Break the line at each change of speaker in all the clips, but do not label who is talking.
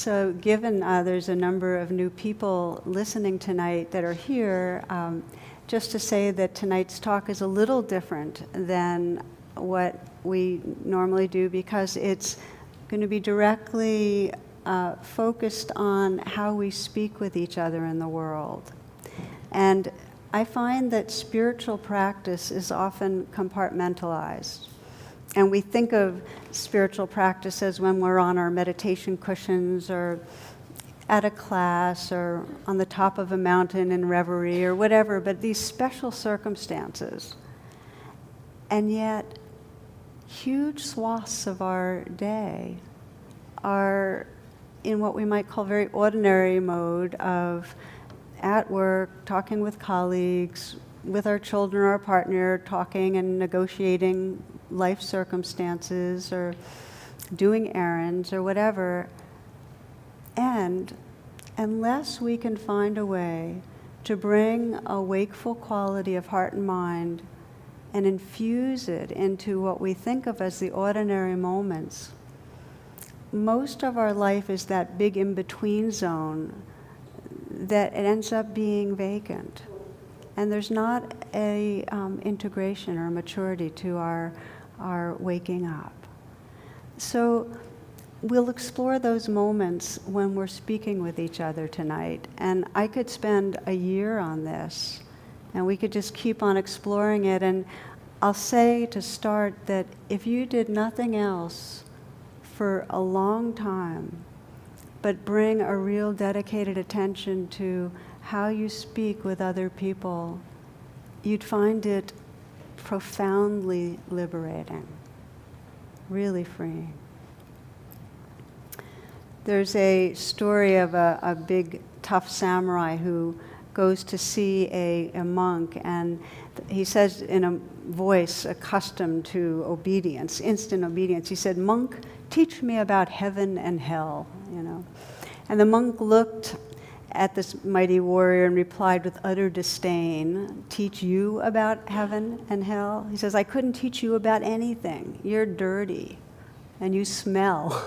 So given there's a number of new people listening tonight that are here, just to say that tonight's talk is a little different than what we normally do, because it's going to be directly focused on how we speak with each other in the world. And I find that spiritual practice is often compartmentalized. And we think of spiritual practice as when we're on our meditation cushions or at a class or on the top of a mountain in reverie or whatever, but these special circumstances. And yet, huge swaths of our day are in what we might call very ordinary mode of at work, talking with colleagues, with our children or our partner, talking and negotiating life circumstances or doing errands or whatever. And unless we can find a way to bring a wakeful quality of heart and mind and infuse it into what we think of as the ordinary moments, most of our life is that big in-between zone that it ends up being vacant. And there's not a integration or maturity to our waking up. So we'll explore those moments when we're speaking with each other tonight. And I could spend a year on this, and we could just keep on exploring it. And I'll say to start that if you did nothing else for a long time, but bring a real dedicated attention to how you speak with other people, you'd find it profoundly liberating, really freeing. There's a story of a big, tough samurai who goes to see a monk, and he says in a voice accustomed to obedience, instant obedience, he said, "Monk, teach me about heaven and hell," you know. And the monk looked at this mighty warrior and replied with utter disdain, "Teach you about heaven and hell?" He says, "I couldn't teach you about anything. You're dirty, and you smell,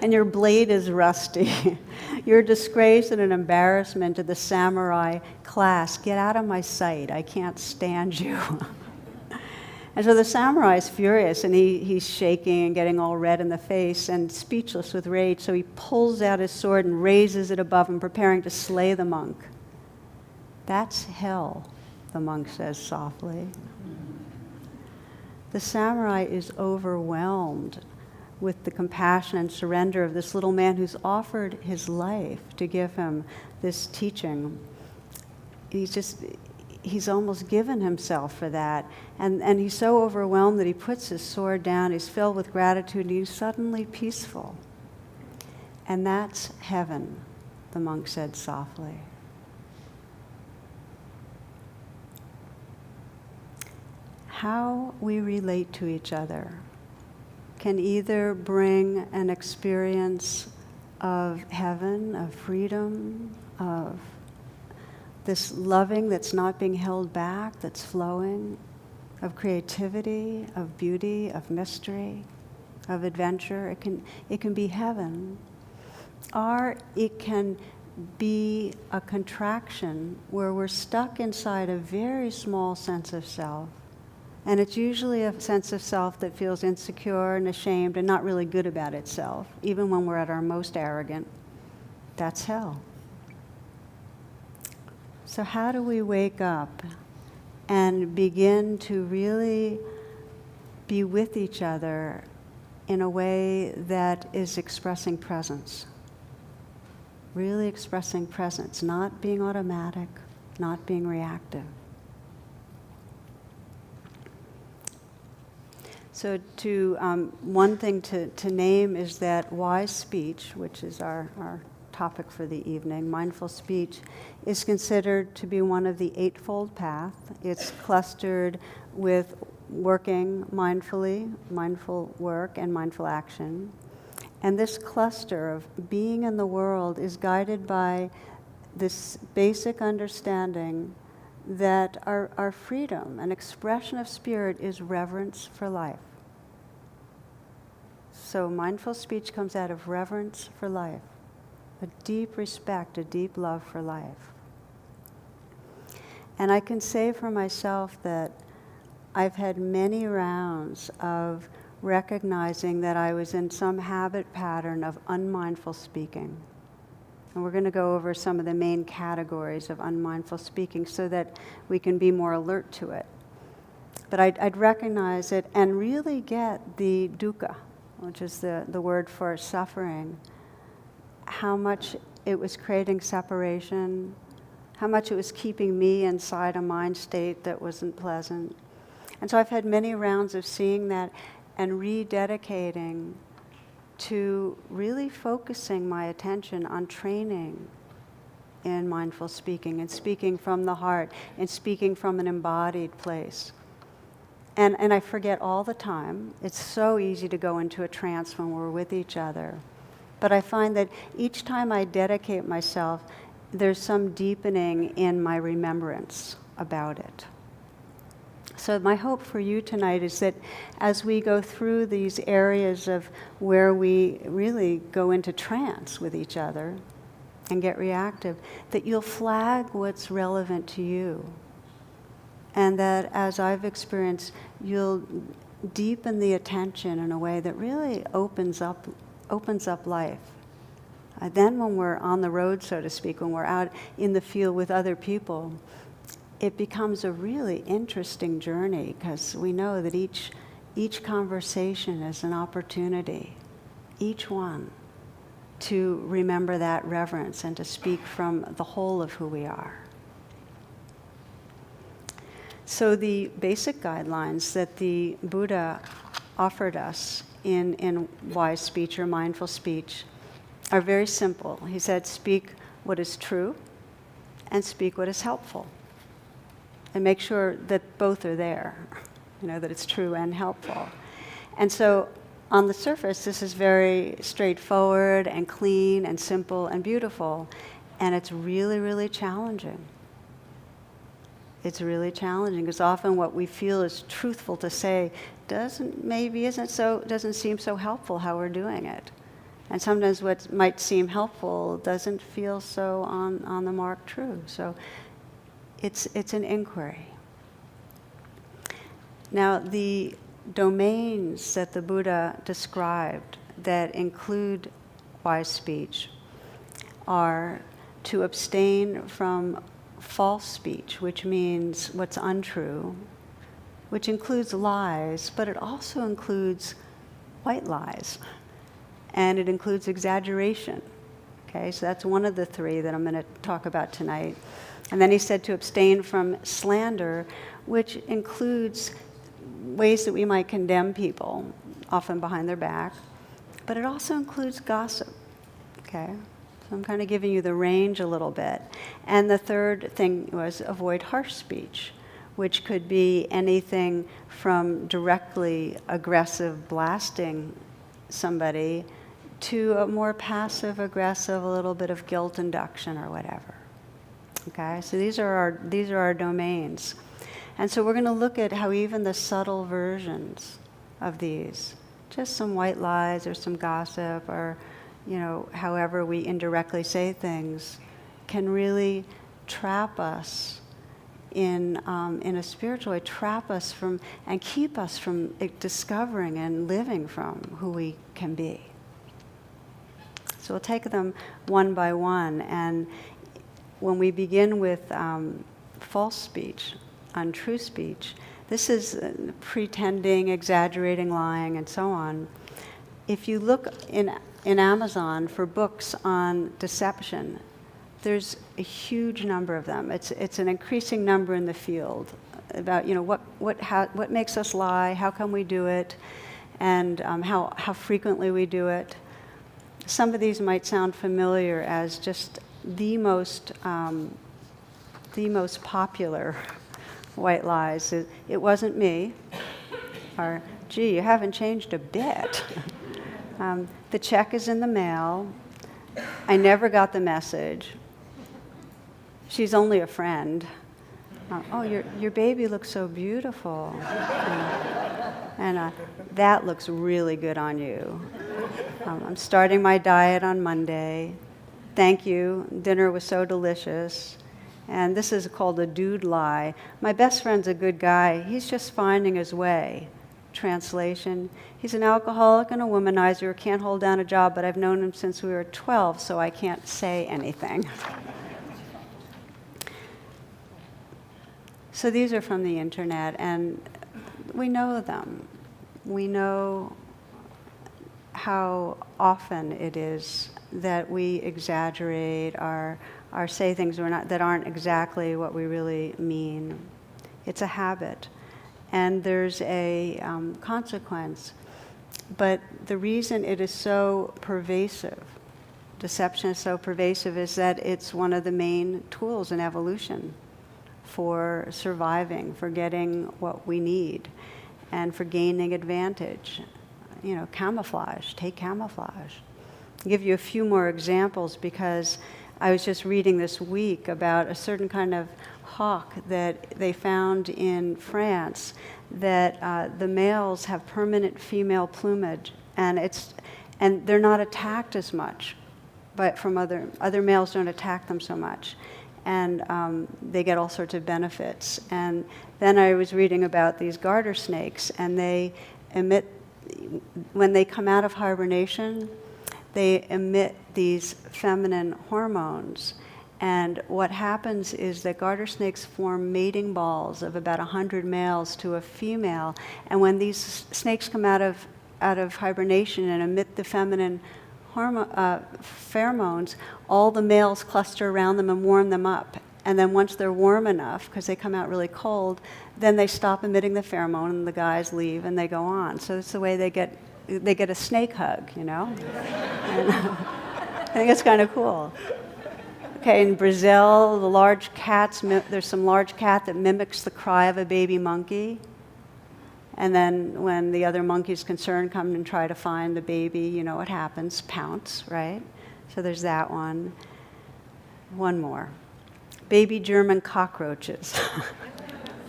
and your blade is rusty. You're a disgrace and an embarrassment to the samurai class. Get out of my sight. I can't stand you." And so the samurai is furious, and he's shaking and getting all red in the face and speechless with rage. So he pulls out his sword and raises it above him, preparing to slay the monk. "That's hell," the monk says softly. The samurai is overwhelmed with the compassion and surrender of this little man who's offered his life to give him this teaching. He's almost given himself for that. And he's so overwhelmed that he puts his sword down, he's filled with gratitude, and he's suddenly peaceful. "And that's heaven," the monk said softly. How we relate to each other can either bring an experience of heaven, of freedom, of this loving that's not being held back, that's flowing, of creativity, of beauty, of mystery, of adventure. It can be heaven. Or it can be a contraction where we're stuck inside a very small sense of self. And it's usually a sense of self that feels insecure and ashamed and not really good about itself, even when we're at our most arrogant. That's hell. So how do we wake up and begin to really be with each other in a way that is expressing presence? Really expressing presence, not being automatic, not being reactive. So one thing to name is that wise speech, which is our topic for the evening, mindful speech, is considered to be one of the Eightfold Path. It's clustered with working mindfully, mindful work, and mindful action. And this cluster of being in the world is guided by this basic understanding that our freedom, an expression of spirit, is reverence for life. So mindful speech comes out of reverence for life. a deep respect, a deep love for life. And I can say for myself that I've had many rounds of recognizing that I was in some habit pattern of unmindful speaking. And we're going to go over some of the main categories of unmindful speaking so that we can be more alert to it. But I'd recognize it and really get the dukkha, which is the word for suffering, how much it was creating separation, how much it was keeping me inside a mind state that wasn't pleasant. And so I've had many rounds of seeing that and rededicating to really focusing my attention on training in mindful speaking and speaking from the heart and speaking from an embodied place. And I forget all the time. It's so easy to go into a trance when we're with each other. But I find that each time I dedicate myself, there's some deepening in my remembrance about it. So my hope for you tonight is that as we go through these areas of where we really go into trance with each other and get reactive, that you'll flag what's relevant to you. And that as I've experienced, you'll deepen the attention in a way that really opens up life. Then when we're on the road, so to speak, when we're out in the field with other people, it becomes a really interesting journey because we know that each conversation is an opportunity, each one, to remember that reverence and to speak from the whole of who we are. So the basic guidelines that the Buddha offered us in wise speech or mindful speech are very simple. He said, speak what is true and speak what is helpful. And make sure that both are there, that it's true and helpful. And so on the surface, this is very straightforward and clean and simple and beautiful. And it's really, really challenging. It's really challenging because often what we feel is truthful to say doesn't seem so helpful how we're doing it. And sometimes what might seem helpful doesn't feel so on the mark true. So it's an inquiry. Now, the domains that the Buddha described that include wise speech are to abstain from false speech, which means what's untrue, which includes lies, but it also includes white lies, and it includes exaggeration. Okay, so that's one of the three that I'm going to talk about tonight. And then he said to abstain from slander, which includes ways that we might condemn people, often behind their back, but it also includes gossip. Okay? So I'm kind of giving you the range a little bit. And the third thing was avoid harsh speech, which could be anything from directly aggressive blasting somebody to a more passive aggressive, a little bit of guilt induction or whatever. Okay, so these are our domains. And so we're going to look at how even the subtle versions of these, just some white lies or some gossip or, however we indirectly say things, can really trap us in a spiritual way, trap us from and keep us from discovering and living from who we can be. So we'll take them one by one. And when we begin with false speech, untrue speech, this is pretending, exaggerating, lying, and so on. If you look in Amazon for books on deception, there's a huge number of them. It's an increasing number in the field about what makes us lie, how come we do it, and how frequently we do it. Some of these might sound familiar as just the most popular white lies. It wasn't me, or gee, you haven't changed a bit. The check is in the mail. I never got the message. She's only a friend. Oh, your baby looks so beautiful. And that looks really good on you. I'm starting my diet on Monday. Thank you. Dinner was so delicious. And this is called a dude lie. My best friend's a good guy. He's just finding his way. Translation, he's an alcoholic and a womanizer who can't hold down a job, but I've known him since we were 12, so I can't say anything. So these are from the internet, and we know them. We know how often it is that we exaggerate or say things that aren't exactly what we really mean. It's a habit, and there's a consequence. But the reason it is so pervasive, deception is so pervasive, is that it's one of the main tools in evolution for surviving, for getting what we need, and for gaining advantage. You know, camouflage, take camouflage. I'll give you a few more examples because I was just reading this week about a certain kind of hawk that they found in France, that the males have permanent female plumage, and they're not attacked as much, but from other males don't attack them so much. And they get all sorts of benefits. And then I was reading about these garter snakes, and they emit, when they come out of hibernation, they emit these feminine hormones. And what happens is that garter snakes form mating balls of about 100 males to a female. And when these snakes come out of hibernation and emit the feminine pheromones, all the males cluster around them and warm them up. And then once they're warm enough, because they come out really cold, then they stop emitting the pheromone and the guys leave and they go on. So it's the way they get a snake hug, you know? And I think it's kind of cool. Okay, in Brazil, the large cats, there's some large cat that mimics the cry of a baby monkey. And then when the other monkeys concerned come and try to find the baby, you know what happens, pounce, right? So there's that one. One more. Baby German cockroaches.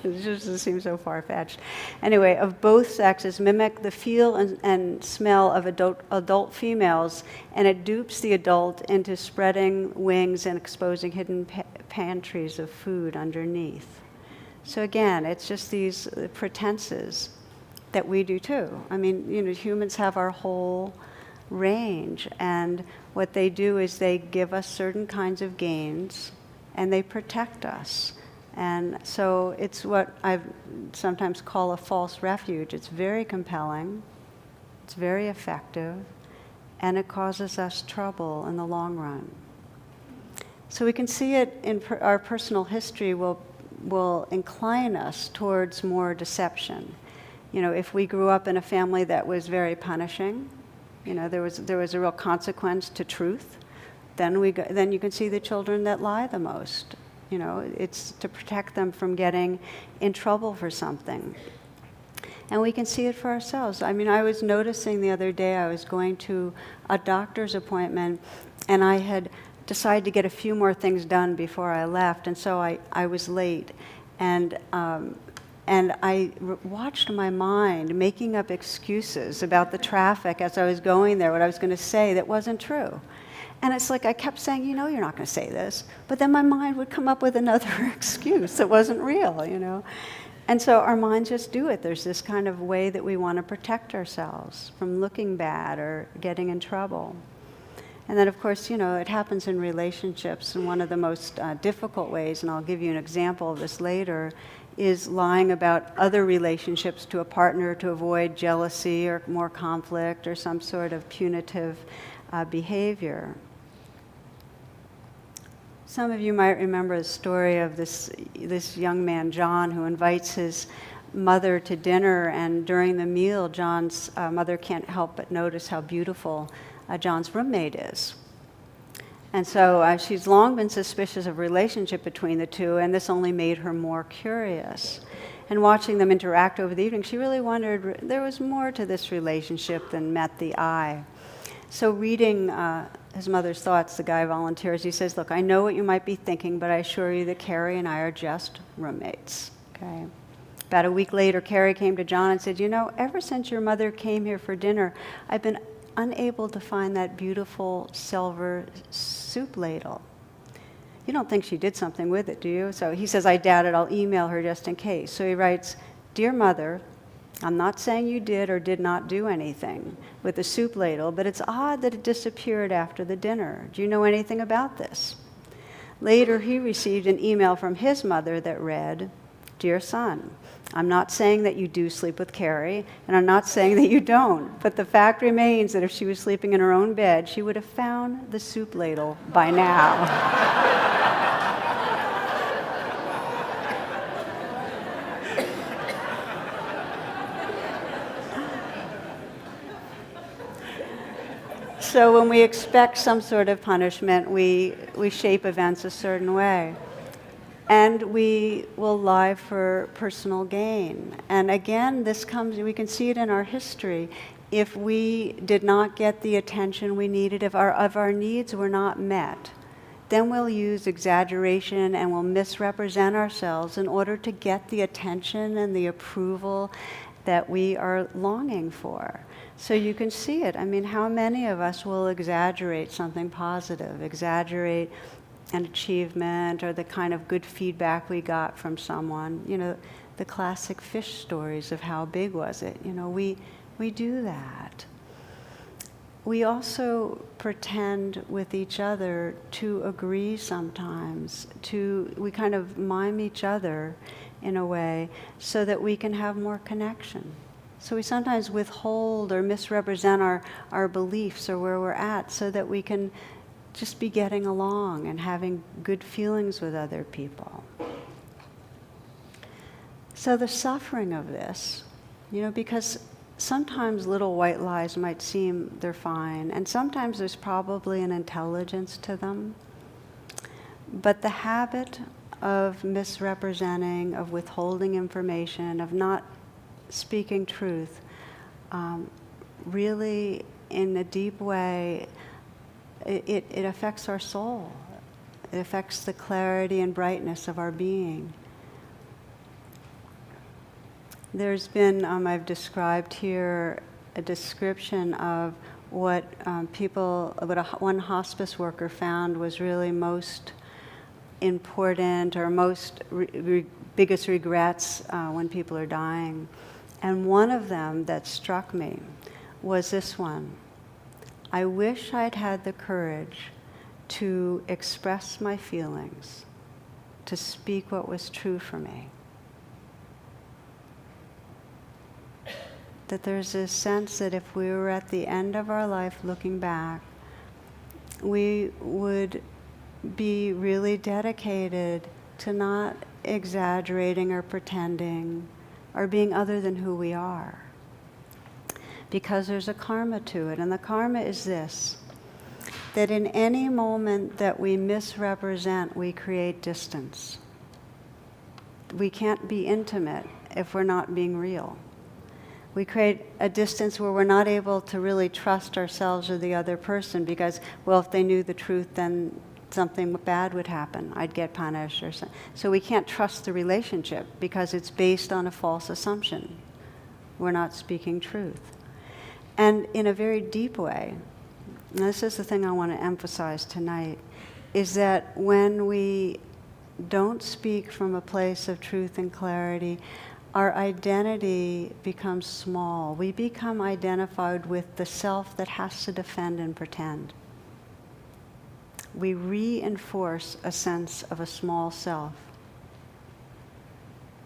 It just seems so far-fetched. Anyway, of both sexes mimic the feel and smell of adult females, and it dupes the adult into spreading wings and exposing hidden pantries of food underneath. So again, it's just these pretenses that we do too. I mean, you know, humans have our whole range, and what they do is they give us certain kinds of gains, and they protect us. And so it's what I sometimes call a false refuge. It's very compelling, it's very effective, and it causes us trouble in the long run. So we can see it in our personal history will incline us towards more deception. You know, if we grew up in a family that was very punishing, you know, there was a real consequence to truth, then you can see the children that lie the most. You know, it's to protect them from getting in trouble for something. And we can see it for ourselves. I mean, I was noticing the other day, I was going to a doctor's appointment, and I had decided to get a few more things done before I left, and so I was late. And I watched my mind making up excuses about the traffic as I was going there, what I was going to say that wasn't true. And it's like I kept saying, you know, you're not going to say this. But then my mind would come up with another excuse that wasn't real, you know. And so our minds just do it. There's this kind of way that we want to protect ourselves from looking bad or getting in trouble. And then, of course, you know, it happens in relationships. And one of the most difficult ways, and I'll give you an example of this later, is lying about other relationships to a partner to avoid jealousy or more conflict or some sort of punitive behavior. Some of you might remember the story of this young man, John, who invites his mother to dinner, and during the meal, John's mother can't help but notice how beautiful John's roommate is. And so she's long been suspicious of a relationship between the two, and this only made her more curious. And watching them interact over the evening, she really wondered, there was more to this relationship than met the eye. So reading his mother's thoughts, the guy volunteers. He says, look, I know what you might be thinking, but I assure you that Carrie and I are just roommates. Okay. About a week later, Carrie came to John and said, you know, ever since your mother came here for dinner, I've been unable to find that beautiful silver soup ladle. You don't think she did something with it, do you? So he says, I doubt it. I'll email her just in case. So he writes, Dear Mother, I'm not saying you did or did not do anything with the soup ladle, but it's odd that it disappeared after the dinner. Do you know anything about this? Later, he received an email from his mother that read, Dear son, I'm not saying that you do sleep with Carrie, and I'm not saying that you don't, but the fact remains that if she was sleeping in her own bed, she would have found the soup ladle by now. So when we expect some sort of punishment, we shape events a certain way. And we will lie for personal gain. And again, we can see it in our history. If we did not get the attention we needed, if our needs were not met, then we'll use exaggeration and we'll misrepresent ourselves in order to get the attention and the approval that we are longing for. So you can see it. I mean, how many of us will exaggerate something positive, exaggerate an achievement or the kind of good feedback we got from someone? You know, the classic fish stories of how big was it? You know, we do that. We also pretend with each other to agree sometimes. We kind of mime each other in a way so that we can have more connection. So we sometimes withhold or misrepresent our beliefs or where we're at so that we can just be getting along and having good feelings with other people. So the suffering of this, you know, because sometimes little white lies might seem they're fine, and sometimes there's probably an intelligence to them. But the habit of misrepresenting, of withholding information, of not speaking truth, really in a deep way, it affects our soul. It affects the clarity and brightness of our being. There's been, I've described here a description of what one hospice worker found was really most important or most biggest regrets when people are dying. And one of them that struck me was this one. I wish I'd had the courage to express my feelings, to speak what was true for me. That there's this sense that if we were at the end of our life looking back, we would be really dedicated to not exaggerating or pretending or being other than who we are. Because there's a karma to it, and the karma is this, that in any moment that we misrepresent, we create distance. We can't be intimate if we're not being real. We create a distance where we're not able to really trust ourselves or the other person because, well, if they knew the truth, then something bad would happen. I'd get punished or something. So we can't trust the relationship because it's based on a false assumption. We're not speaking truth. And in a very deep way, and this is the thing I want to emphasize tonight, is that when we don't speak from a place of truth and clarity, our identity becomes small. We become identified with the self that has to defend and pretend. We reinforce a sense of a small self.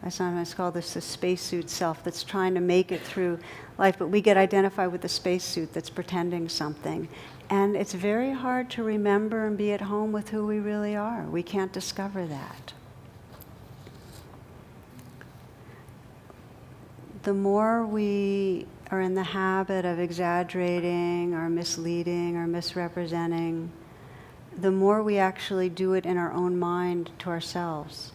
I sometimes call this the spacesuit self that's trying to make it through life, but we get identified with the spacesuit that's pretending something. And it's very hard to remember and be at home with who we really are. We can't discover that. The more we are in the habit of exaggerating or misleading or misrepresenting, the more we actually do it in our own mind to ourselves.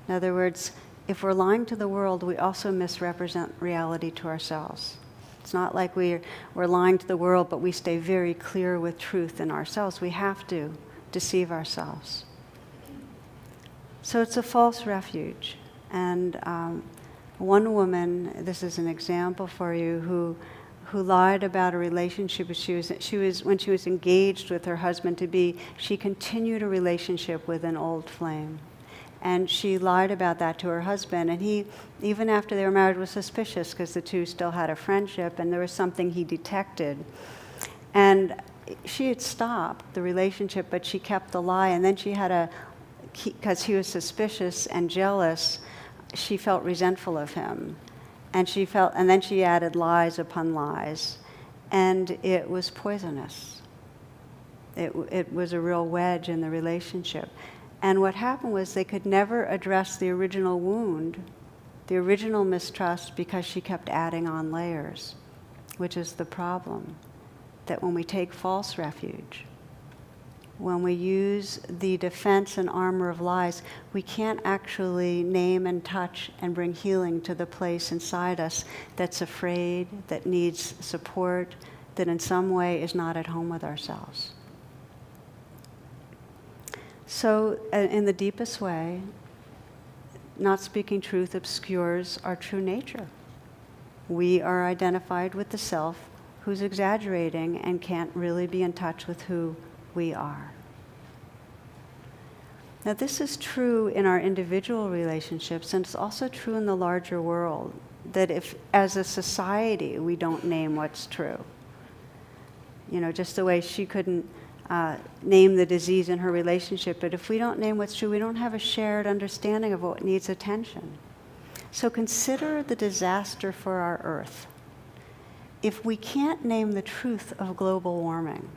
In other words, if we're lying to the world, we also misrepresent reality to ourselves. It's not like we're lying to the world, but we stay very clear with truth in ourselves. We have to deceive ourselves. So it's a false refuge. And one woman, this is an example for you, who lied about a relationship. When she was engaged with her husband-to-be, she continued a relationship with an old flame. And she lied about that to her husband. And he, even after they were married, was suspicious because the two still had a friendship and there was something he detected. And she had stopped the relationship, but she kept the lie. And then she had because he was suspicious and jealous, she felt resentful of him. And then she added lies upon lies. And it was poisonous. It was a real wedge in the relationship. And what happened was they could never address the original wound, the original mistrust, because she kept adding on layers, which is the problem. That when we take false refuge, when we use the defense and armor of lies, we can't actually name and touch and bring healing to the place inside us that's afraid, that needs support, that in some way is not at home with ourselves. So, in the deepest way, not speaking truth obscures our true nature. We are identified with the self who's exaggerating and can't really be in touch with who we are. Now, this is true in our individual relationships, and it's also true in the larger world, that if, as a society, we don't name what's true. Just the way she couldn't name the disease in her relationship, but if we don't name what's true, we don't have a shared understanding of what needs attention. So consider the disaster for our Earth. If we can't name the truth of global warming,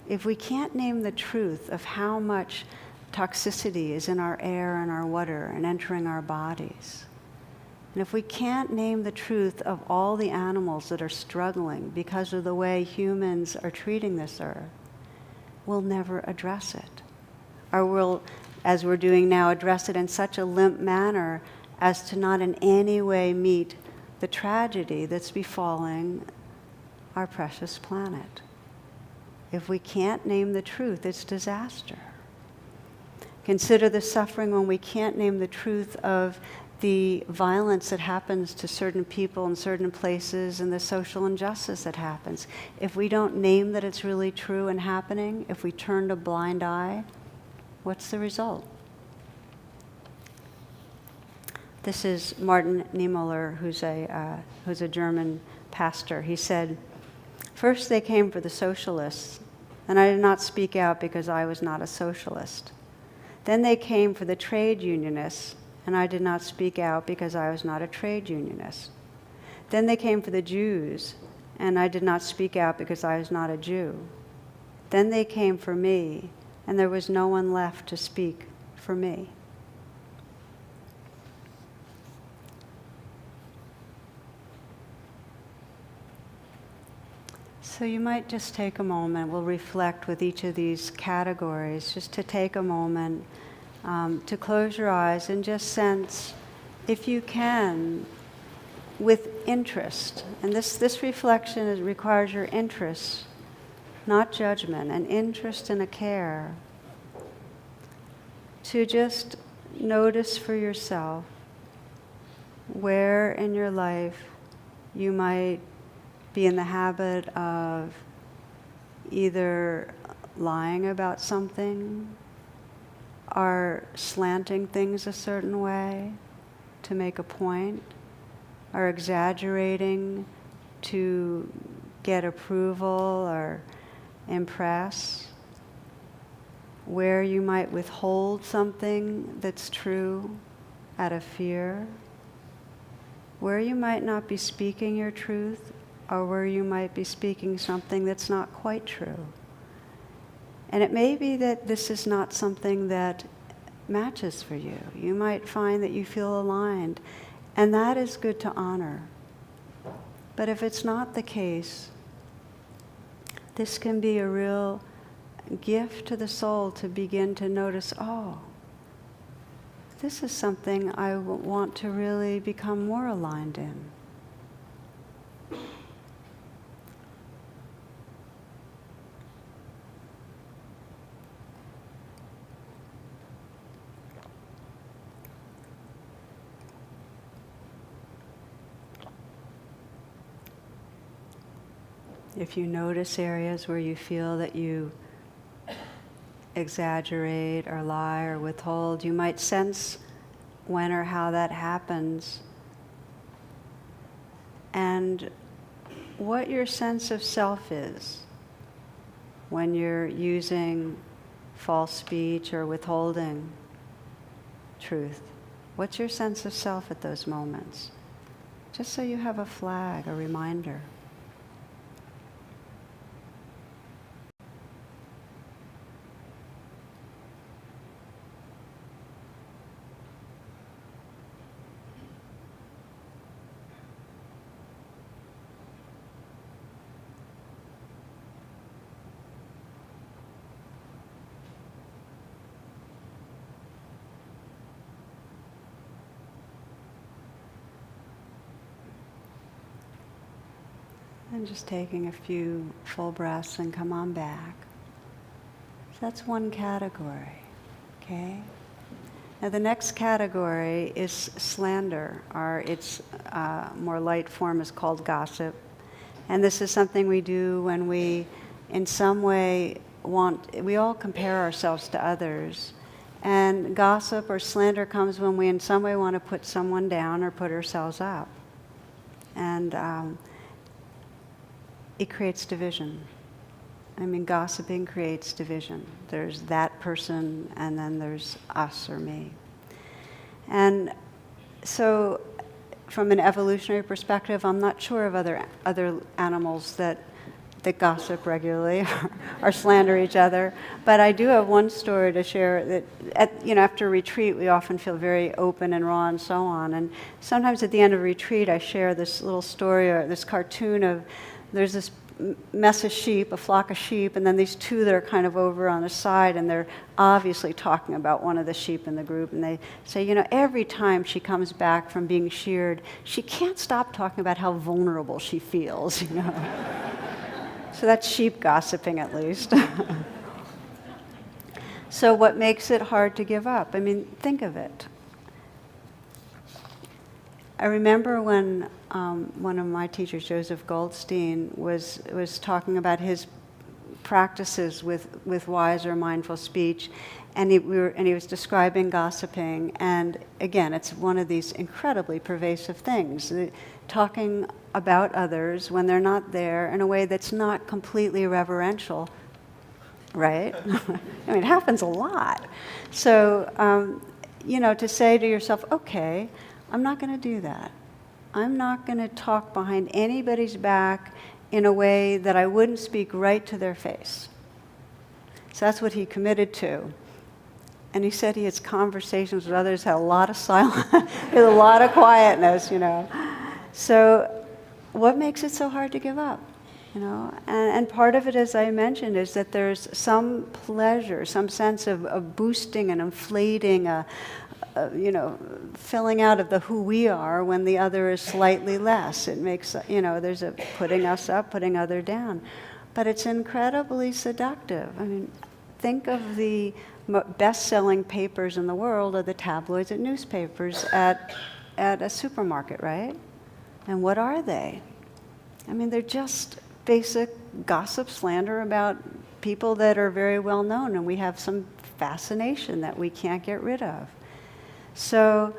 if we can't name the truth of how much toxicity is in our air and our water and entering our bodies, and if we can't name the truth of all the animals that are struggling because of the way humans are treating this earth, we'll never address it. Or we'll, as we're doing now, address it in such a limp manner as to not in any way meet the tragedy that's befalling our precious planet. If we can't name the truth, it's disaster. Consider the suffering when we can't name the truth of the violence that happens to certain people in certain places and the social injustice that happens. If we don't name that it's really true and happening, if we turn a blind eye, what's the result? This is Martin Niemöller, who's a German pastor. He said, "First they came for the socialists, and I did not speak out because I was not a socialist. Then they came for the trade unionists, and I did not speak out because I was not a trade unionist. Then they came for the Jews, and I did not speak out because I was not a Jew. Then they came for me, and there was no one left to speak for me." So you might just take a moment, we'll reflect with each of these categories, just to take a moment to close your eyes and just sense, if you can, with interest. And this reflection requires your interest, not judgment, an interest and a care, to just notice for yourself where in your life you might be in the habit of either lying about something or slanting things a certain way to make a point, or exaggerating to get approval or impress, where you might withhold something that's true out of fear, where you might not be speaking your truth, or where you might be speaking something that's not quite true. And it may be that this is not something that matches for you. You might find that you feel aligned, and that is good to honor. But if it's not the case, this can be a real gift to the soul to begin to notice, oh, this is something I want to really become more aligned in. If you notice areas where you feel that you exaggerate or lie or withhold, you might sense when or how that happens and what your sense of self is when you're using false speech or withholding truth. What's your sense of self at those moments? Just so you have a flag, a reminder. And just taking a few full breaths and come on back. So that's one category, okay? Now the next category is slander, or its more light form is called gossip. And this is something we do when we, in some way, we all compare ourselves to others. And gossip or slander comes when we in some way want to put someone down or put ourselves up. And it creates division. I mean, gossiping creates division. There's that person, and then there's us or me. And so, from an evolutionary perspective, I'm not sure of other animals that gossip regularly or slander each other. But I do have one story to share that, after a retreat, we often feel very open and raw and so on. And sometimes at the end of a retreat, I share this little story or this cartoon of there's this mess of sheep, a flock of sheep, and then these two that are kind of over on the side, and they're obviously talking about one of the sheep in the group, and they say, every time she comes back from being sheared, she can't stop talking about how vulnerable she feels, So that's sheep gossiping, at least. So what makes it hard to give up? I mean, think of it. I remember when one of my teachers, Joseph Goldstein, was talking about his practices with wise or mindful speech, and he was describing gossiping. And again, it's one of these incredibly pervasive things, talking about others when they're not there in a way that's not completely reverential, right? I mean, it happens a lot. So, to say to yourself, okay, I'm not going to do that. I'm not going to talk behind anybody's back in a way that I wouldn't speak right to their face. So that's what he committed to. And he said he has conversations with others, had a lot of silence, with a lot of quietness, So what makes it so hard to give up? And part of it, as I mentioned, is that there's some pleasure, some sense of boosting and inflating filling out of the who we are when the other is slightly less. It makes, there's a putting us up, putting other down. But it's incredibly seductive. I mean, think of the best-selling papers in the world are the tabloids and newspapers at a supermarket, right? And what are they? I mean, they're just basic gossip, slander about people that are very well known, and we have some fascination that we can't get rid of. So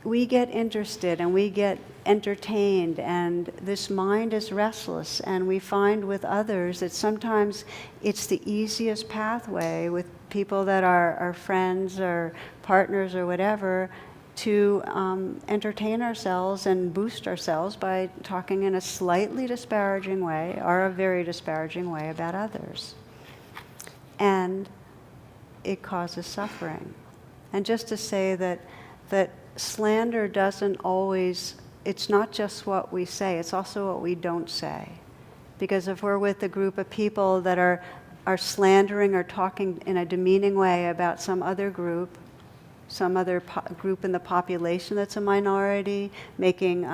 we get interested and we get entertained, and this mind is restless, and we find with others that sometimes it's the easiest pathway with people that are our friends or partners or whatever to entertain ourselves and boost ourselves by talking in a slightly disparaging way or a very disparaging way about others. And it causes suffering. And just to say that slander doesn't always, it's not just what we say, it's also what we don't say. Because if we're with a group of people that are slandering or talking in a demeaning way about some other group, some other group in the population that's a minority, making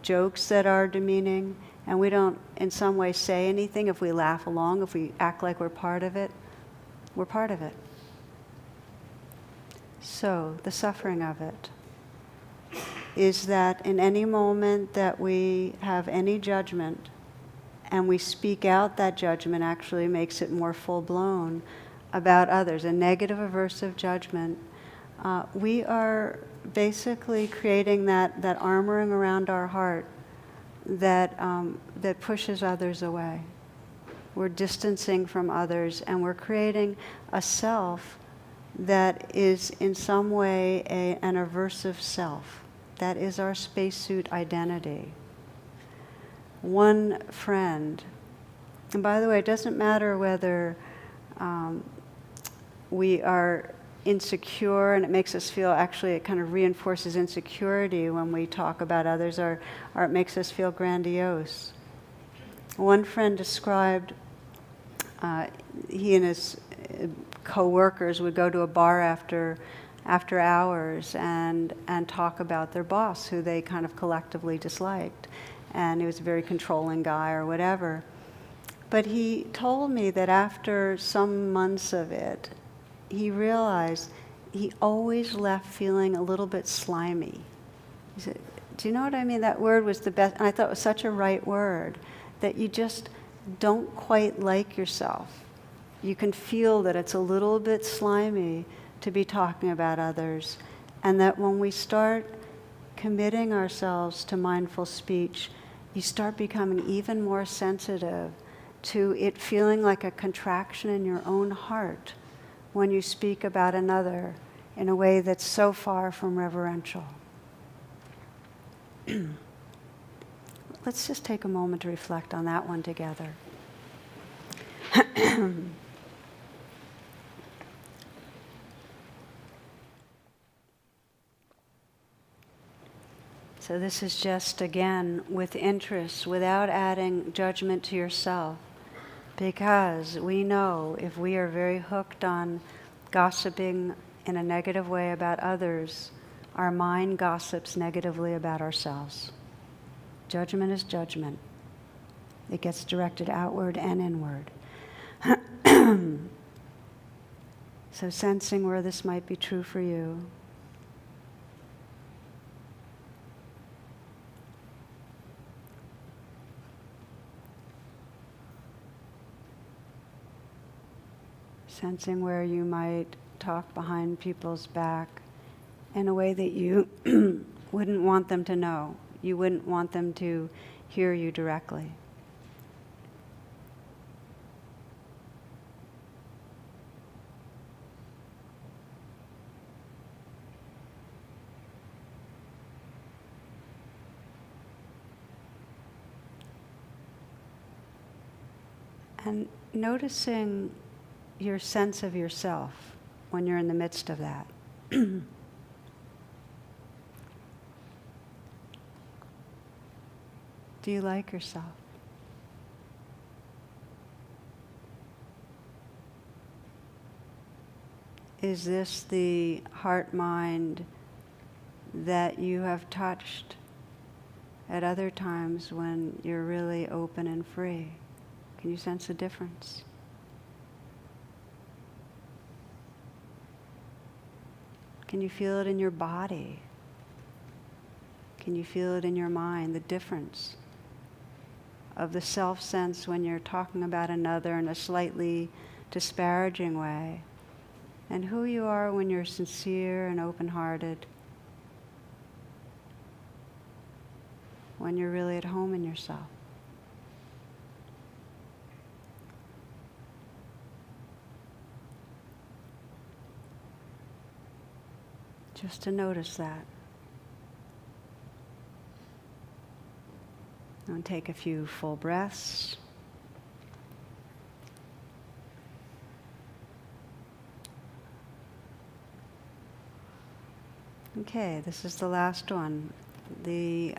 jokes that are demeaning, and we don't in some way say anything, if we laugh along, if we act like we're part of it, we're part of it. So, the suffering of it is that in any moment that we have any judgment and we speak out that judgment, actually makes it more full-blown about others, a negative aversive judgment, we are basically creating that armoring around our heart that pushes others away. We're distancing from others, and we're creating a self that is in some way an aversive self. That is our spacesuit identity. One friend, and by the way, it doesn't matter whether we are insecure, and it makes us feel, actually it kind of reinforces insecurity when we talk about others, or it makes us feel grandiose. One friend described he and his co-workers would go to a bar after hours and talk about their boss, who they kind of collectively disliked. And he was a very controlling guy or whatever. But he told me that after some months of it, he realized he always left feeling a little bit slimy. He said, do you know what I mean? That word was the best, and I thought it was such a right word, that you just don't quite like yourself. You can feel that it's a little bit slimy to be talking about others, and that when we start committing ourselves to mindful speech, you start becoming even more sensitive to it feeling like a contraction in your own heart when you speak about another in a way that's so far from reverential. Let's just take a moment to reflect on that one together. So this is just, again, with interest, without adding judgment to yourself. Because we know if we are very hooked on gossiping in a negative way about others, our mind gossips negatively about ourselves. Judgment is judgment. It gets directed outward and inward. So sensing where this might be true for you. Sensing where you might talk behind people's back in a way that you wouldn't want them to know. You wouldn't want them to hear you directly. And noticing your sense of yourself when you're in the midst of that. Do you like yourself? Is this the heart-mind that you have touched at other times when you're really open and free? Can you sense the difference? Can you feel it in your body? Can you feel it in your mind, the difference of the self-sense when you're talking about another in a slightly disparaging way, and who you are when you're sincere and open-hearted, when you're really at home in yourself? Just to notice that. And take a few full breaths. Okay, this is the last one. The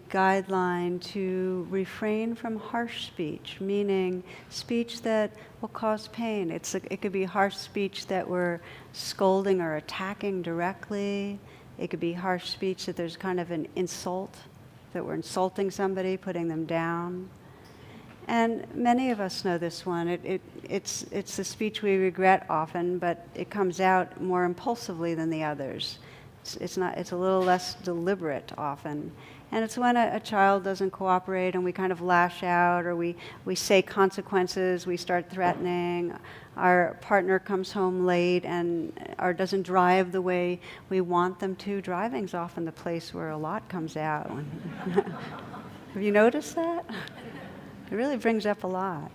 guideline to refrain from harsh speech, meaning speech that will cause pain. It could be harsh speech that we're scolding or attacking directly. It could be harsh speech that there's kind of an insult, that we're insulting somebody, putting them down. And many of us know this one. It's the speech we regret often, but it comes out more impulsively than the others. It's a little less deliberate often. And it's when a child doesn't cooperate and we kind of lash out, or we say consequences, we start threatening, our partner comes home late or doesn't drive the way we want them to. Driving's often the place where a lot comes out. Have you noticed that? It really brings up a lot.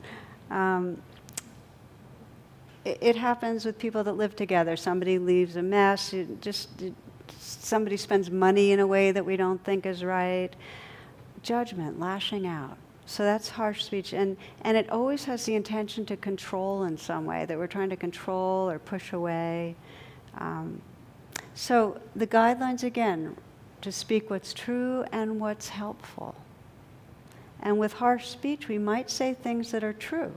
It happens with people that live together. Somebody leaves a mess, somebody spends money in a way that we don't think is right. Judgment, lashing out. So that's harsh speech. And it always has the intention to control in some way, that we're trying to control or push away. So the guidelines, again, to speak what's true and what's helpful. And with harsh speech, we might say things that are true.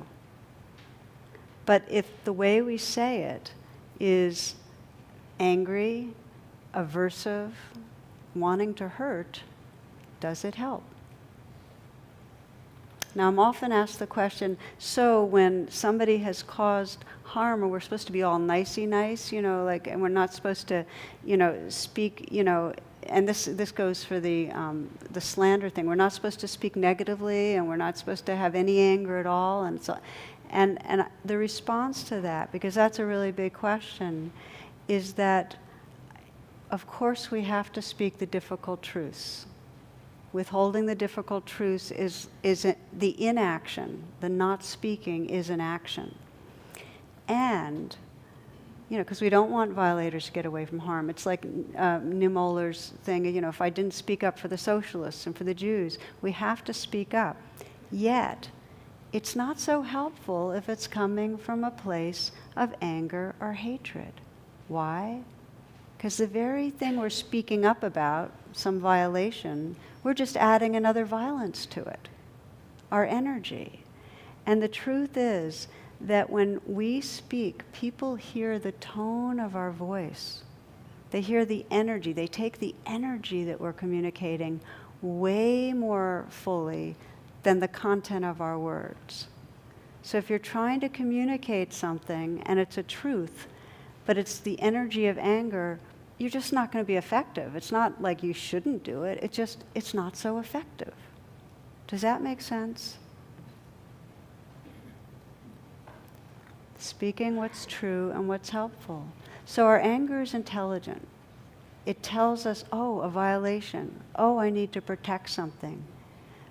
But if the way we say it is angry, aversive, wanting to hurt, does it help? Now, I'm often asked the question, so when somebody has caused harm, or we're supposed to be all nicey nice, and we're not supposed to, speak, and this goes for the slander thing. We're not supposed to speak negatively, and we're not supposed to have any anger at all, and so. And the response to that, because that's a really big question, is that, of course, we have to speak the difficult truths. Withholding the difficult truths is the inaction. The not speaking is an action. And, because we don't want violators to get away from harm. It's like Niemöller's thing, if I didn't speak up for the socialists and for the Jews, we have to speak up. Yet, it's not so helpful if it's coming from a place of anger or hatred. Why? Because the very thing we're speaking up about, some violation, we're just adding another violence to it, our energy. And the truth is that when we speak, people hear the tone of our voice. They hear the energy. They take the energy that we're communicating way more fully than the content of our words. So if you're trying to communicate something and it's a truth, but it's the energy of anger, you're just not going to be effective. It's not like you shouldn't do it. It's not so effective. Does that make sense? Speaking what's true and what's helpful. So our anger is intelligent. It tells us, oh, a violation. Oh, I need to protect something.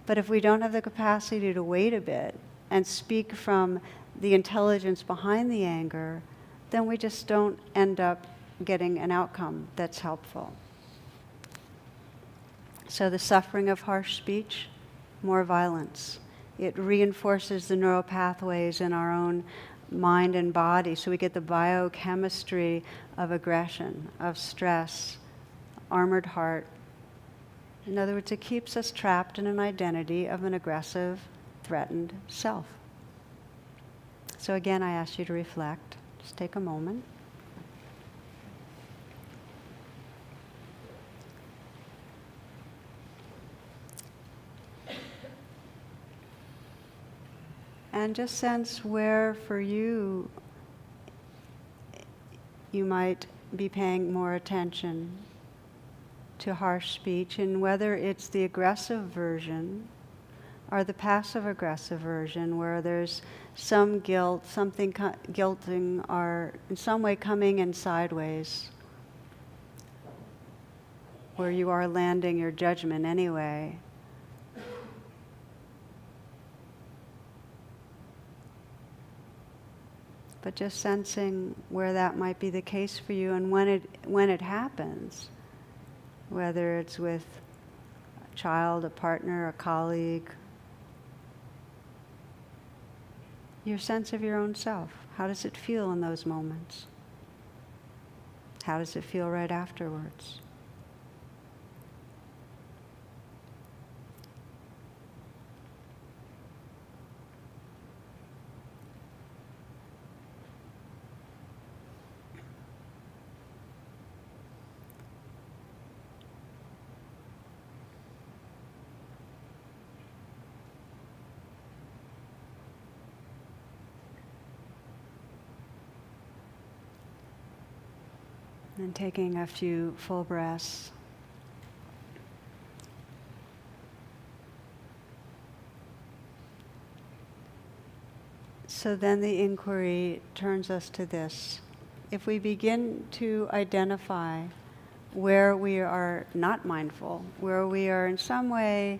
But if we don't have the capacity to wait a bit and speak from the intelligence behind the anger, then we just don't end up getting an outcome that's helpful. So the suffering of harsh speech, more violence. It reinforces the neural pathways in our own mind and body, so we get the biochemistry of aggression, of stress, armored heart. In other words, it keeps us trapped in an identity of an aggressive, threatened self. So again, I ask you to reflect. Just take a moment. And just sense where, for you, you might be paying more attention to harsh speech, and whether it's the aggressive version or the passive-aggressive version, where there's some guilt, something guilting, or in some way coming in sideways, where you are landing your judgment anyway. But just sensing where that might be the case for you, and when it happens, whether it's with a child, a partner, a colleague, your sense of your own self. How does it feel in those moments? How does it feel right afterwards? And taking a few full breaths. So then the inquiry turns us to this. If we begin to identify where we are not mindful, where we are in some way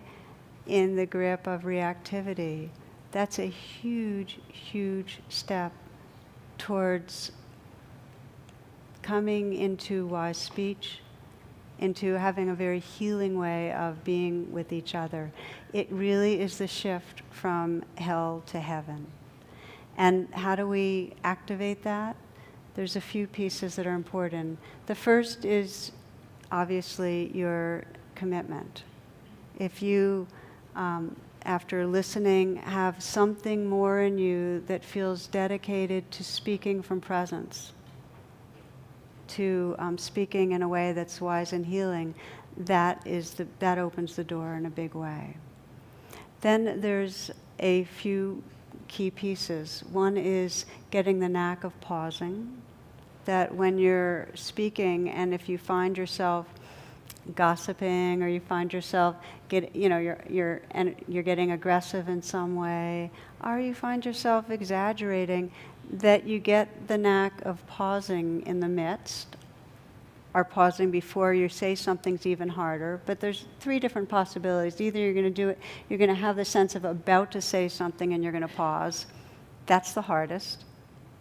in the grip of reactivity, that's a huge, huge step towards coming into wise speech, into having a very healing way of being with each other. It really is the shift from hell to heaven. And how do we activate that? There's a few pieces that are important. The first is obviously your commitment. If you, after listening, have something more in you that feels dedicated to speaking from presence, to speaking in a way that's wise and healing, that opens the door in a big way. Then there's a few key pieces. One is getting the knack of pausing, that when you're speaking and if you find yourself gossiping or you find yourself you're getting aggressive in some way, or you find yourself exaggerating, that you get the knack of pausing in the midst, or pausing before you say something's even harder. But there's three different possibilities. Either you're going to do it, you're going to have the sense of about to say something and you're going to pause. That's the hardest.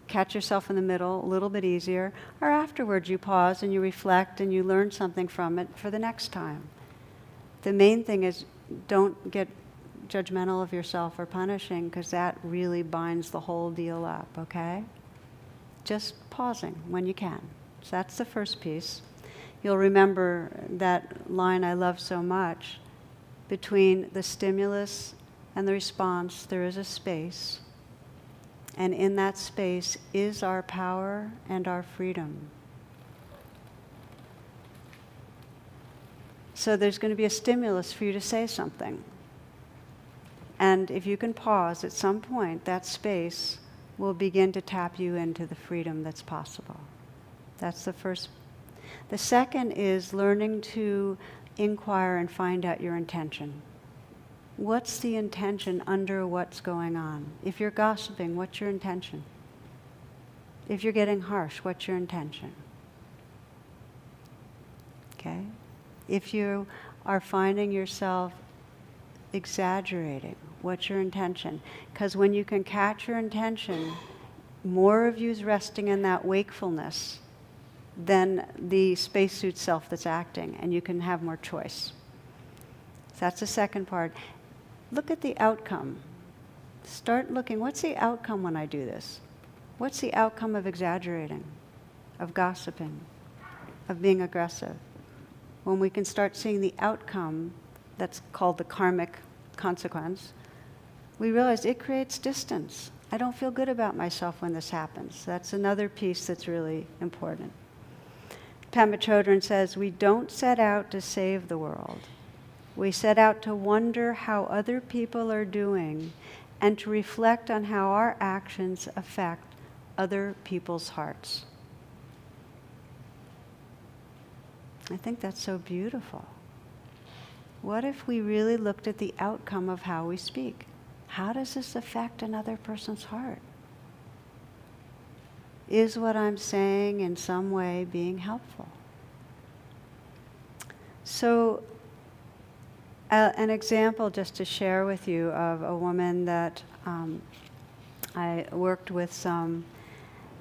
Catch yourself in the middle, a little bit easier. Or afterwards you pause and you reflect and you learn something from it for the next time. The main thing is don't get judgmental of yourself or punishing, because that really binds the whole deal up, okay? Just pausing when you can. So that's the first piece. You'll remember that line I love so much. Between the stimulus and the response, there is a space. And in that space is our power and our freedom. So there's going to be a stimulus for you to say something. And if you can pause at some point, that space will begin to tap you into the freedom that's possible. That's the first. The second is learning to inquire and find out your intention. What's the intention under what's going on? If you're gossiping, what's your intention? If you're getting harsh, what's your intention? Okay? If you are finding yourself exaggerating, what's your intention? Because when you can catch your intention, more of you's resting in that wakefulness than the spacesuit self that's acting, and you can have more choice. So that's the second part. Look at the outcome. Start looking, what's the outcome when I do this? What's the outcome of exaggerating, of gossiping, of being aggressive? When we can start seeing the outcome, that's called the Karmic Consequence, we realize it creates distance. I don't feel good about myself when this happens. That's another piece that's really important. Pema Chodron says, we don't set out to save the world. We set out to wonder how other people are doing and to reflect on how our actions affect other people's hearts. I think that's so beautiful. What if we really looked at the outcome of how we speak? How does this affect another person's heart? Is what I'm saying in some way being helpful? So, an example just to share with you of a woman that I worked with some.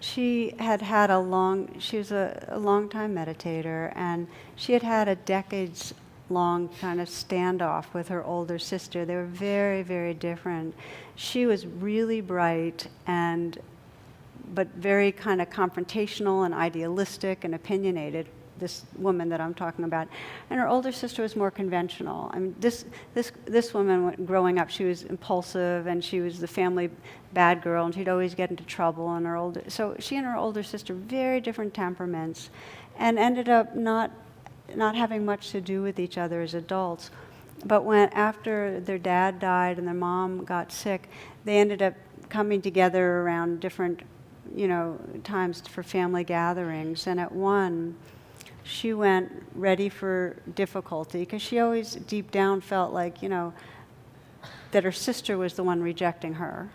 She was a long-time meditator, and she had a decades-long kind of standoff with her older sister. They were very, very different. She was really bright but very kind of confrontational and idealistic and opinionated, this woman that I'm talking about. And her older sister was more conventional. I mean, this woman, growing up, she was impulsive, and she was the family bad girl, and she'd always get into trouble. And so she and her older sister, very different temperaments, and ended up not having much to do with each other as adults. But after their dad died and their mom got sick, they ended up coming together around different, times for family gatherings. And at one, she went ready for difficulty, because she always deep down felt like, that her sister was the one rejecting her.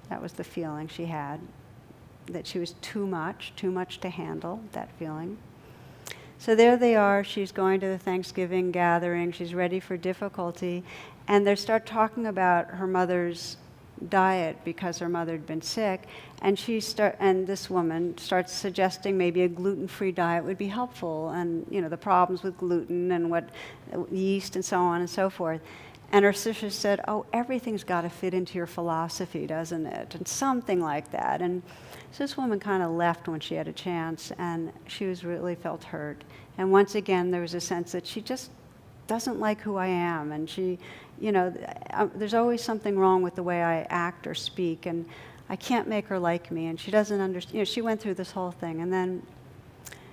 That was the feeling she had, that she was too much to handle, that feeling. So there they are, she's going to the Thanksgiving gathering, she's ready for difficulty, and they start talking about her mother's diet because her mother had been sick, and this woman starts suggesting maybe a gluten-free diet would be helpful, and the problems with gluten and what yeast and so on and so forth. And her sister said, "Oh, everything's got to fit into your philosophy, doesn't it?" And something like that. And so this woman kind of left when she had a chance, and she really felt hurt. And once again, there was a sense that she just doesn't like who I am, and she, there's always something wrong with the way I act or speak, and I can't make her like me, and she doesn't understand. She went through this whole thing, and then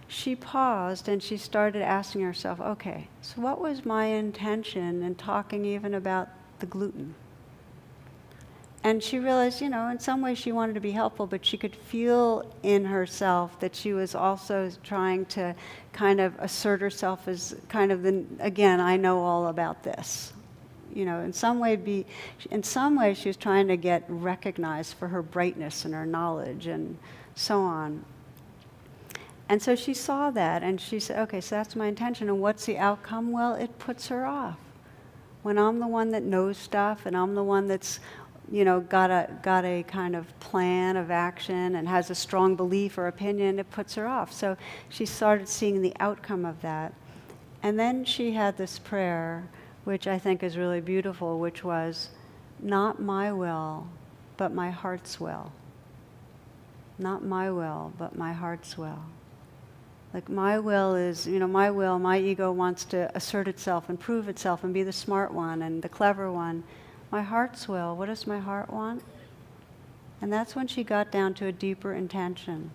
she paused and she started asking herself, okay, so what was my intention in talking even about the gluten? And she realized, in some ways she wanted to be helpful, but she could feel in herself that she was also trying to kind of assert herself as kind of again, I know all about this. In some way she was trying to get recognized for her brightness and her knowledge and so on. And so she saw that, and she said, okay, so that's my intention, and what's the outcome? Well, it puts her off. When I'm the one that knows stuff, and I'm the one that's, got a kind of plan of action and has a strong belief or opinion, it puts her off. So she started seeing the outcome of that. And then she had this prayer, which I think is really beautiful, which was, not my will, but my heart's will. Not my will, but my heart's will. Like my will is, my ego wants to assert itself and prove itself and be the smart one and the clever one. My heart's will, what does my heart want? And that's when she got down to a deeper intention.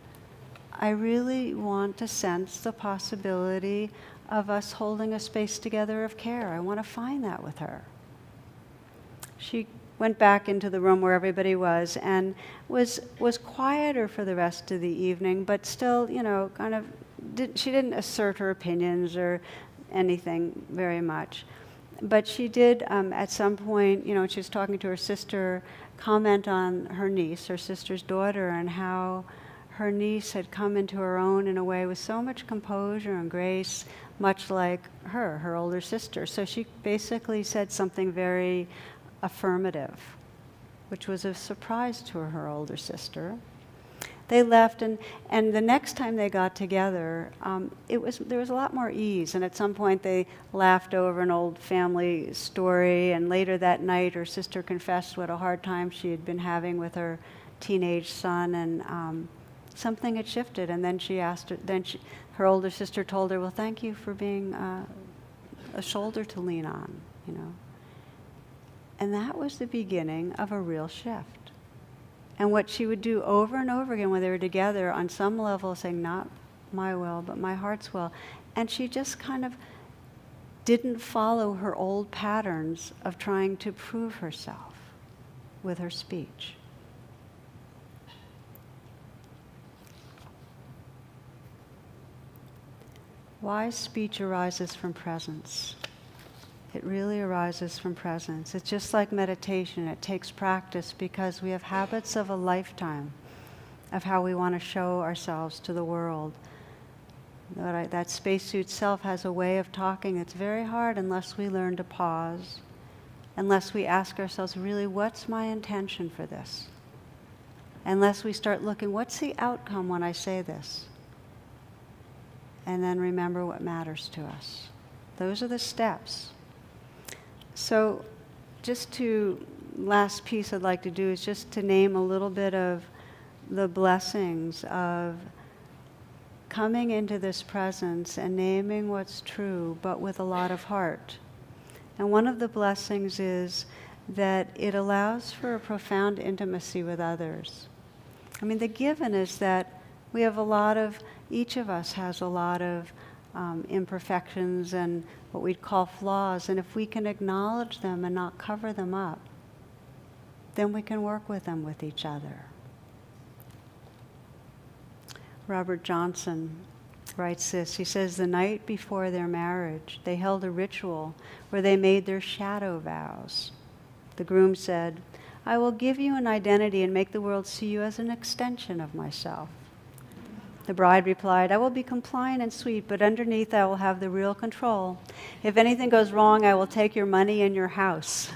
I really want to sense the possibility of us holding a space together of care. I want to find that with her. She went back into the room where everybody was and was quieter for the rest of the evening, but still, she didn't assert her opinions or anything very much. But she did, at some point, she was talking to her sister, comment on her niece, her sister's daughter, and how her niece had come into her own in a way with so much composure and grace, much like her older sister. So she basically said something very affirmative, which was a surprise to her older sister. They left, and the next time they got together, there was a lot more ease. And at some point, they laughed over an old family story. And later that night, her sister confessed what a hard time she had been having with her teenage son, and something had shifted. And then she asked her. Her older sister told her, "Well, thank you for being a shoulder to lean on," And that was the beginning of a real shift. And what she would do over and over again when they were together, on some level saying, not my will, but my heart's will. And she just kind of didn't follow her old patterns of trying to prove herself with her speech. Wise speech arises from presence. It really arises from presence. It's just like meditation. It takes practice because we have habits of a lifetime of how we want to show ourselves to the world. That spacesuit self has a way of talking. It's very hard unless we learn to pause, unless we ask ourselves, really, what's my intention for this? Unless we start looking, what's the outcome when I say this? And then remember what matters to us. Those are the steps. So last piece I'd like to do is just to name a little bit of the blessings of coming into this presence and naming what's true, but with a lot of heart. And one of the blessings is that it allows for a profound intimacy with others. I mean, the given is that each of us has a lot of imperfections and what we'd call flaws, and if we can acknowledge them and not cover them up, then we can work with them with each other. Robert Johnson writes this. He says, the night before their marriage, they held a ritual where they made their shadow vows. The groom said, I will give you an identity and make the world see you as an extension of myself. The bride replied, I will be compliant and sweet, but underneath I will have the real control. If anything goes wrong, I will take your money and your house.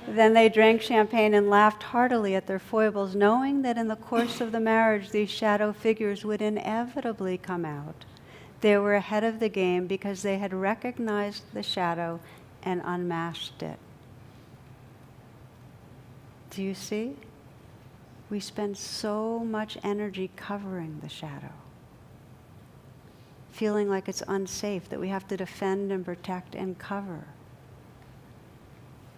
Then they drank champagne and laughed heartily at their foibles, knowing that in the course of the marriage these shadow figures would inevitably come out. They were ahead of the game because they had recognized the shadow and unmasked it. Do you see? We spend so much energy covering the shadow, feeling like it's unsafe, that we have to defend and protect and cover.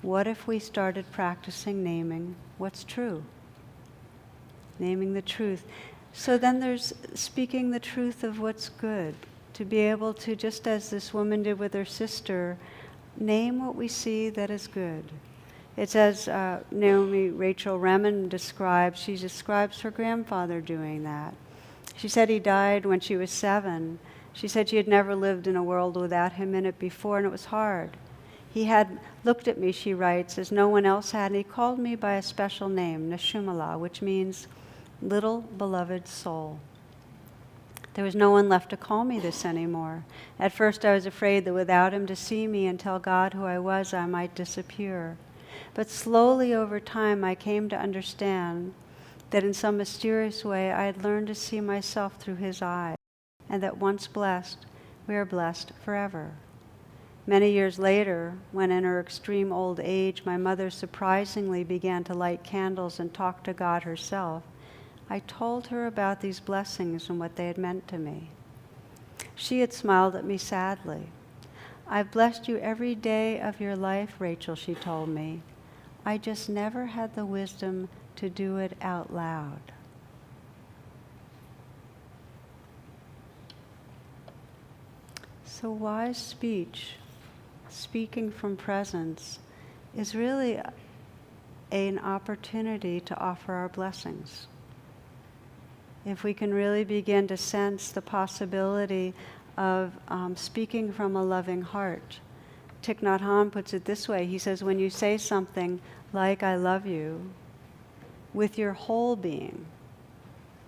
What if we started practicing naming what's true? Naming the truth. So then there's speaking the truth of what's good. To be able to, just as this woman did with her sister, name what we see that is good. It's as Naomi Rachel Remen describes, she describes her grandfather doing that. She said he died when she was 7. She said she had never lived in a world without him in it before, and it was hard. He had looked at me, she writes, as no one else had, and he called me by a special name, Neshumala, which means little beloved soul. There was no one left to call me this anymore. At first I was afraid that without him to see me and tell God who I was, I might disappear. But slowly over time I came to understand that in some mysterious way I had learned to see myself through his eyes, and that once blessed, we are blessed forever. Many years later, when in her extreme old age my mother surprisingly began to light candles and talk to God herself, I told her about these blessings and what they had meant to me. She had smiled at me sadly. I've blessed you every day of your life, Rachel, she told me. I just never had the wisdom to do it out loud. So wise speech, speaking from presence, is really an opportunity to offer our blessings. If we can really begin to sense the possibility of speaking from a loving heart. Thich Nhat Hanh puts it this way. He says, when you say something like, I love you, with your whole being,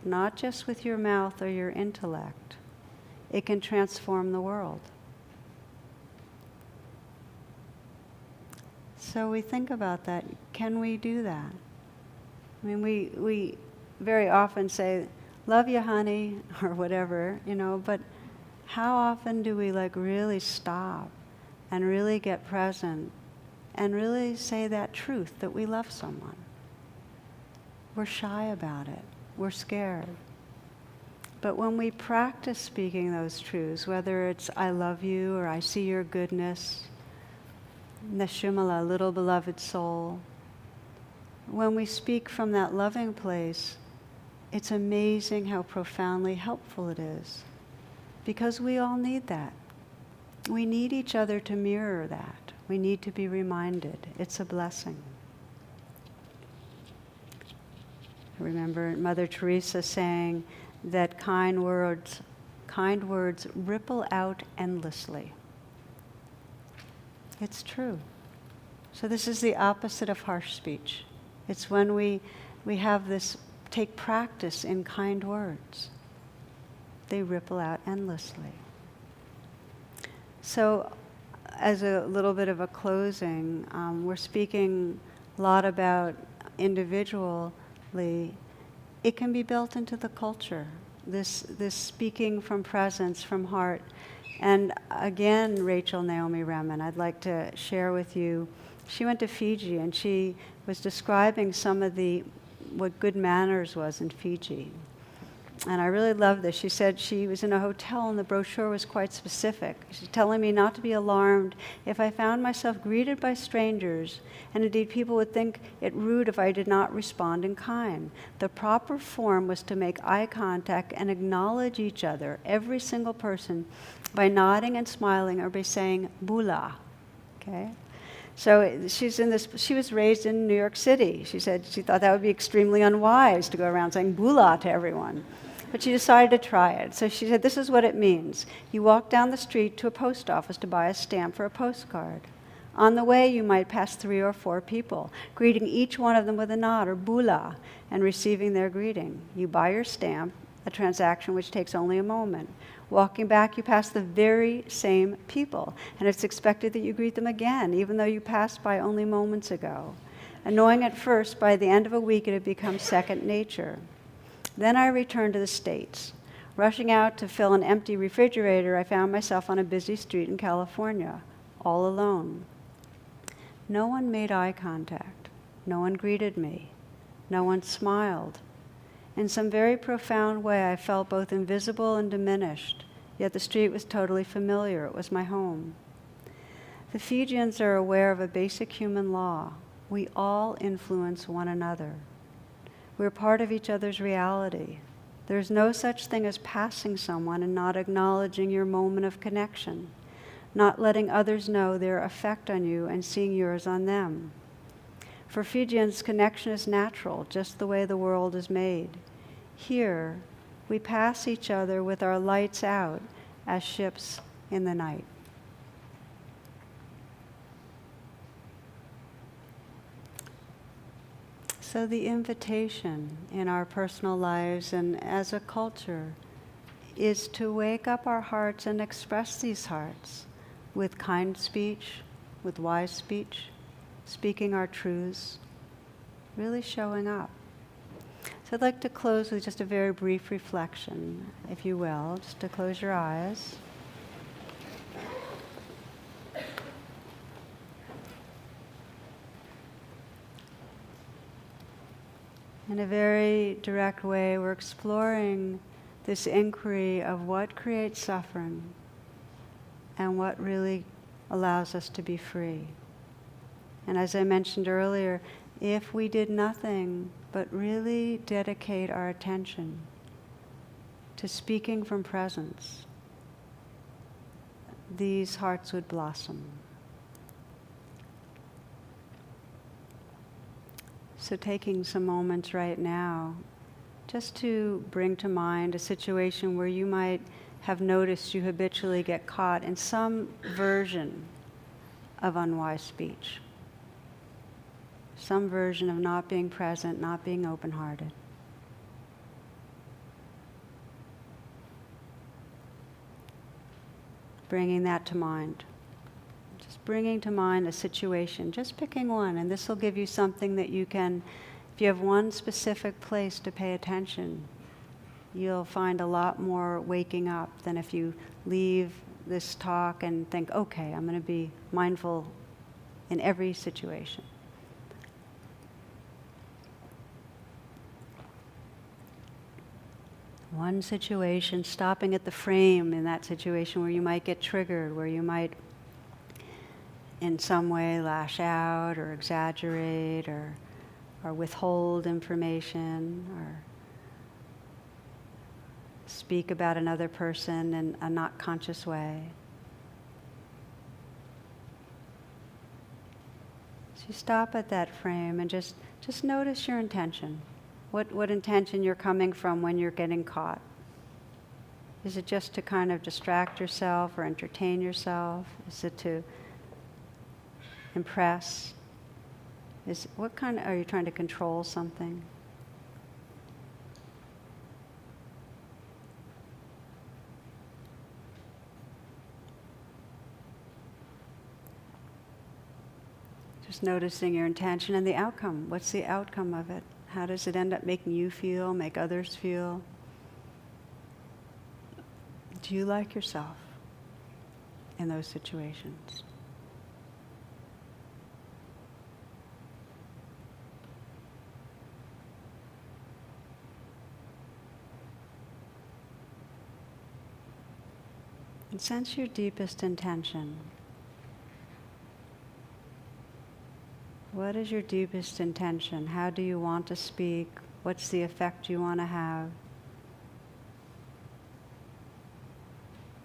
not just with your mouth or your intellect, it can transform the world. So we think about that. Can we do that? I mean, we very often say, love you, honey, or whatever, but how often do we really stop and really get present and really say that truth that we love someone? We're shy about it. We're scared. But when we practice speaking those truths, whether it's I love you or I see your goodness, Neshumala, little beloved soul, when we speak from that loving place, it's amazing how profoundly helpful it is. Because we all need that. We need each other to mirror that. We need to be reminded. It's a blessing. I remember Mother Teresa saying that kind words ripple out endlessly. It's true. So this is the opposite of harsh speech. It's when we have this, take practice in kind words. They ripple out endlessly. So as a little bit of a closing, we're speaking a lot about individually. It can be built into the culture, this speaking from presence, from heart. And again, Rachel Naomi Remen, I'd like to share with you, she went to Fiji and she was describing some of what good manners was in Fiji. And I really love this. She said she was in a hotel and the brochure was quite specific. She's telling me not to be alarmed if I found myself greeted by strangers, and indeed people would think it rude if I did not respond in kind. The proper form was to make eye contact and acknowledge each other, every single person, by nodding and smiling or by saying bula. Okay? So she was raised in New York City. She said she thought that would be extremely unwise to go around saying bula to everyone. But she decided to try it. So she said, this is what it means. You walk down the street to a post office to buy a stamp for a postcard. On the way, you might pass 3 or 4 people, greeting each one of them with a nod or bula and receiving their greeting. You buy your stamp, a transaction which takes only a moment. Walking back, you pass the very same people, and it's expected that you greet them again, even though you passed by only moments ago. Annoying at first, by the end of a week, it had become second nature. Then I returned to the States. Rushing out to fill an empty refrigerator, I found myself on a busy street in California, all alone. No one made eye contact. No one greeted me. No one smiled. In some very profound way, I felt both invisible and diminished, yet the street was totally familiar. It was my home. The Fijians are aware of a basic human law. We all influence one another. We're part of each other's reality. There's no such thing as passing someone and not acknowledging your moment of connection, not letting others know their effect on you and seeing yours on them. For Fijians, connection is natural, just the way the world is made. Here, we pass each other with our lights out as ships in the night. So the invitation in our personal lives and as a culture is to wake up our hearts and express these hearts with kind speech, with wise speech, speaking our truths, really showing up. So I'd like to close with just a very brief reflection, if you will, just to close your eyes. In a very direct way, we're exploring this inquiry of what creates suffering and what really allows us to be free. And as I mentioned earlier, if we did nothing but really dedicate our attention to speaking from presence, these hearts would blossom. So taking some moments right now just to bring to mind a situation where you might have noticed you habitually get caught in some version of unwise speech, some version of not being present, not being open-hearted. Bringing that to mind. Just bringing to mind a situation, just picking one, and this will give you something that you can, if you have one specific place to pay attention, you'll find a lot more waking up than if you leave this talk and think, okay, I'm going to be mindful in every situation. One situation, stopping at the frame in that situation where you might get triggered, where you might in some way lash out or exaggerate or withhold information or speak about another person in a not conscious way. So you stop at that frame and just notice your intention. What intention you're coming from when you're getting caught. Is it just to kind of distract yourself or entertain yourself? Is it to impress? Are you trying to control something? Just noticing your intention and the outcome. What's the outcome of it? How does it end up making you feel, make others feel? Do you like yourself in those situations? And sense your deepest intention. What is your deepest intention? How do you want to speak? What's the effect you want to have?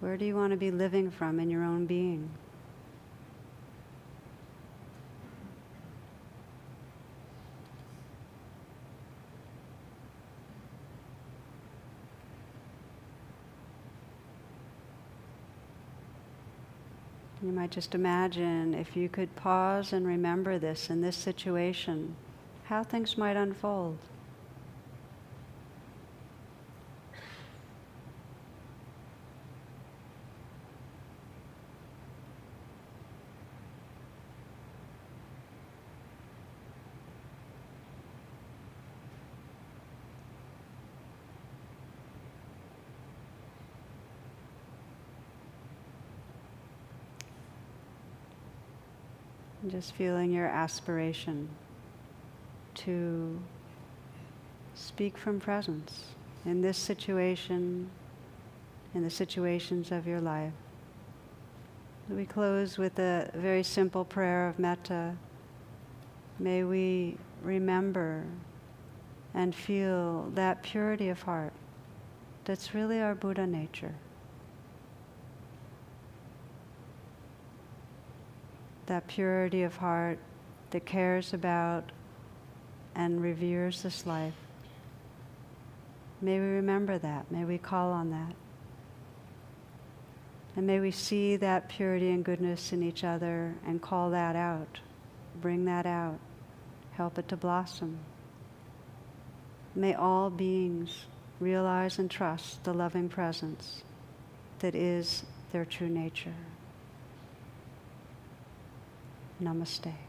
Where do you want to be living from in your own being? You might just imagine if you could pause and remember this in this situation, how things might unfold. And just feeling your aspiration to speak from presence in this situation, in the situations of your life. We close with a very simple prayer of metta. May we remember and feel that purity of heart that's really our Buddha nature. That purity of heart that cares about and reveres this life. May we remember that. May we call on that. And may we see that purity and goodness in each other and call that out, bring that out, help it to blossom. May all beings realize and trust the loving presence that is their true nature. Namaste.